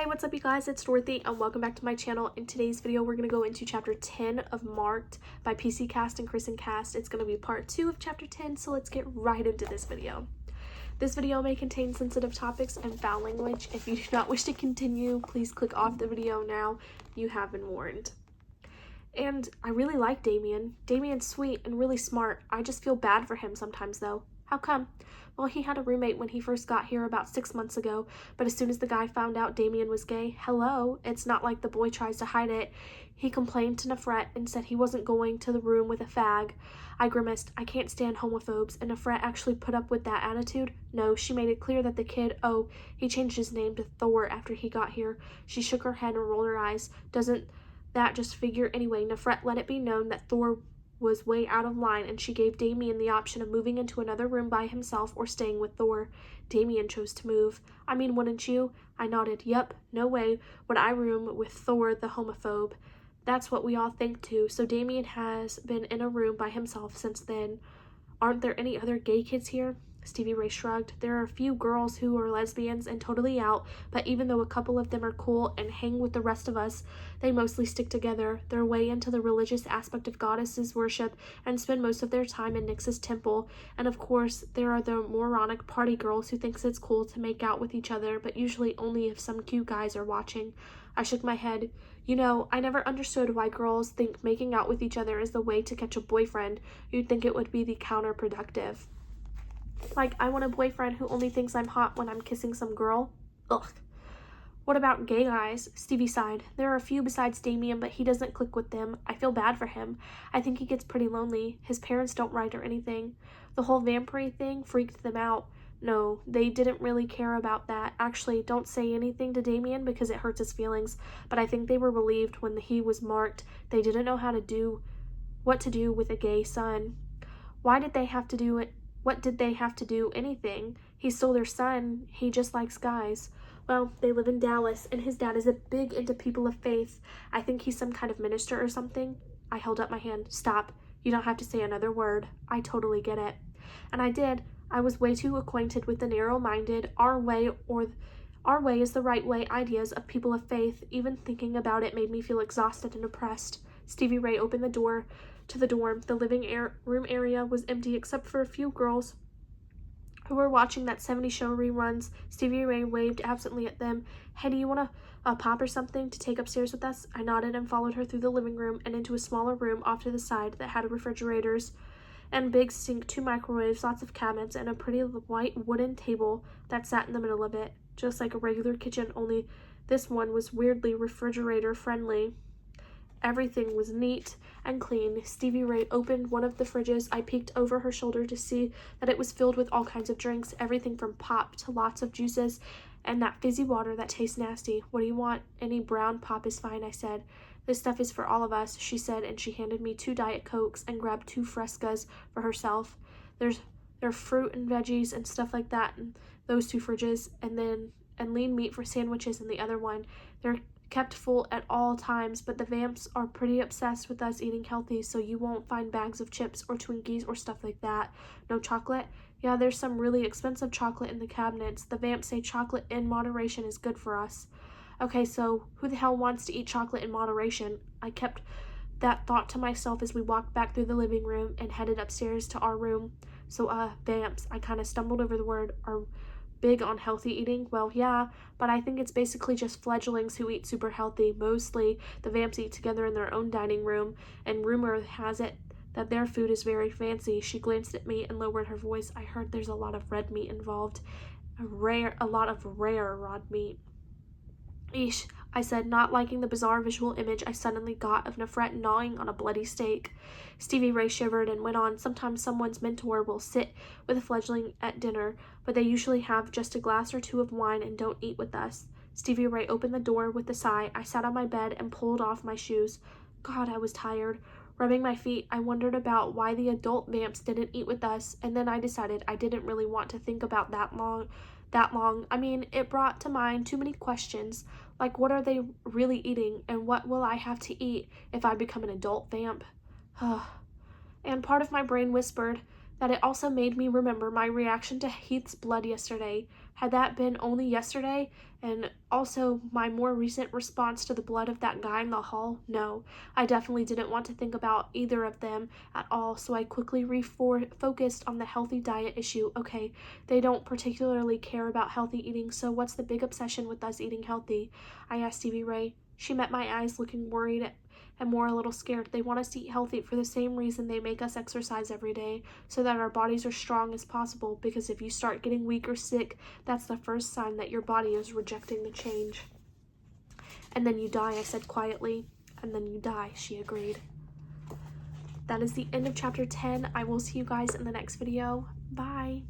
Hey, what's up you guys? It's Dorothy and welcome back to my channel. In today's video, we're going to go into chapter 10 of Marked by PC Cast and Kristen Cast. It's going to be part 2 of chapter 10, so let's get right into this video. This video may contain sensitive topics and foul language. If you do not wish to continue, please click off the video now. You have been warned. And I really like Damien. Damien's sweet and really smart. I just feel bad for him sometimes though. How come? Well, he had a roommate when he first got here about 6 months ago, but as soon as the guy found out Damien was gay, hello, it's not like the boy tries to hide it. He complained to Nefret and said he wasn't going to the room with a fag. I grimaced. I can't stand homophobes, and Nefret actually put up with that attitude. No, she made it clear that the kid, he changed his name to Thor after he got here. She shook her head and rolled her eyes. Doesn't that just figure anyway? Nefret let it be known that Thor was way out of line, and she gave Damien the option of moving into another room by himself or staying with Thor. Damien chose to move. I mean, wouldn't you? I nodded. Yup, no way would I room with Thor the homophobe. That's what we all think too. So Damien has been in a room by himself since then. Aren't there any other gay kids here? Stevie Ray shrugged. There are a few girls who are lesbians and totally out, but even though a couple of them are cool and hang with the rest of us, they mostly stick together. They're way into the religious aspect of goddesses worship and spend most of their time in Nyx's temple. And of course, there are the moronic party girls who thinks it's cool to make out with each other, but usually only if some cute guys are watching. I shook my head. You know, I never understood why girls think making out with each other is the way to catch a boyfriend. You'd think it would be the counterproductive. Like, I want a boyfriend who only thinks I'm hot when I'm kissing some girl. Ugh. What about gay guys? Stevie sighed. There are a few besides Damien, but he doesn't click with them. I feel bad for him. I think he gets pretty lonely. His parents don't write or anything. The whole vampire thing freaked them out. No, they didn't really care about that. Actually, don't say anything to Damien because it hurts his feelings. But I think they were relieved when he was marked. They didn't know what to do with a gay son. Why did they have to do it? What did they have to do? Anything. He's still their son. He just likes guys. Well, they live in Dallas, and his dad is a big into people of faith. I think he's some kind of minister or something. I held up my hand. Stop. You don't have to say another word. I totally get it. And I did. I was way too acquainted with the narrow-minded, our way is the right way ideas of people of faith. Even thinking about it made me feel exhausted and oppressed. Stevie Ray opened the door to the dorm. The living room area was empty except for a few girls who were watching that 70s show reruns. Stevie Ray waved absently at them. Hey, do you want a pop or something to take upstairs with us? I nodded and followed her through the living room and into a smaller room off to the side that had refrigerators and big sink, 2 microwaves, lots of cabinets, and a pretty white wooden table that sat in the middle of it, just like a regular kitchen, only this one was weirdly refrigerator friendly. Everything was neat and clean. Stevie Ray opened one of the fridges. I peeked over her shoulder to see that it was filled with all kinds of drinks, everything from pop to lots of juices and that fizzy water that tastes nasty. What do you want? Any brown pop is fine, I said. This stuff is for all of us, she said, and she handed me 2 Diet Cokes and grabbed 2 Frescas for herself. There are fruit and veggies and stuff like that in those 2 fridges, and lean meat for sandwiches in the other one. They're kept full at all times, but the vamps are pretty obsessed with us eating healthy, so you won't find bags of chips or Twinkies or stuff like that. No chocolate? Yeah, there's some really expensive chocolate in the cabinets. The vamps say chocolate in moderation is good for us. Okay, so who the hell wants to eat chocolate in moderation? I kept that thought to myself as we walked back through the living room and headed upstairs to our room. So, vamps, I kind of stumbled over the word, are big on healthy eating? Well, yeah, but I think it's basically just fledglings who eat super healthy. Mostly, the vamps eat together in their own dining room, and rumor has it that their food is very fancy. She glanced at me and lowered her voice. I heard there's a lot of red meat involved. A lot of rare raw meat. Eesh, I said, not liking the bizarre visual image I suddenly got of Nefret gnawing on a bloody steak. Stevie Ray shivered and went on. Sometimes someone's mentor will sit with a fledgling at dinner, but they usually have just a glass or 2 of wine and don't eat with us. Stevie Ray opened the door with a sigh. I sat on my bed and pulled off my shoes. God, I was tired. Rubbing my feet, I wondered about why the adult vamps didn't eat with us, and then I decided I didn't really want to think about that long. I mean, it brought to mind too many questions, like what are they really eating, and what will I have to eat if I become an adult vamp? And part of my brain whispered that it also made me remember my reaction to Heath's blood yesterday. Had that been only yesterday, and also my more recent response to the blood of that guy in the hall, no, I definitely didn't want to think about either of them at all, so I quickly focused on the healthy diet issue. Okay, they don't particularly care about healthy eating, so what's the big obsession with us eating healthy? I asked Stevie Ray. She met my eyes looking worried and more a little scared. They want us to eat healthy for the same reason they make us exercise every day, so that our bodies are strong as possible, because if you start getting weak or sick, that's the first sign that your body is rejecting the change. And then you die, I said quietly. And then you die, she agreed. That is the end of chapter 10. I will see you guys in the next video. Bye.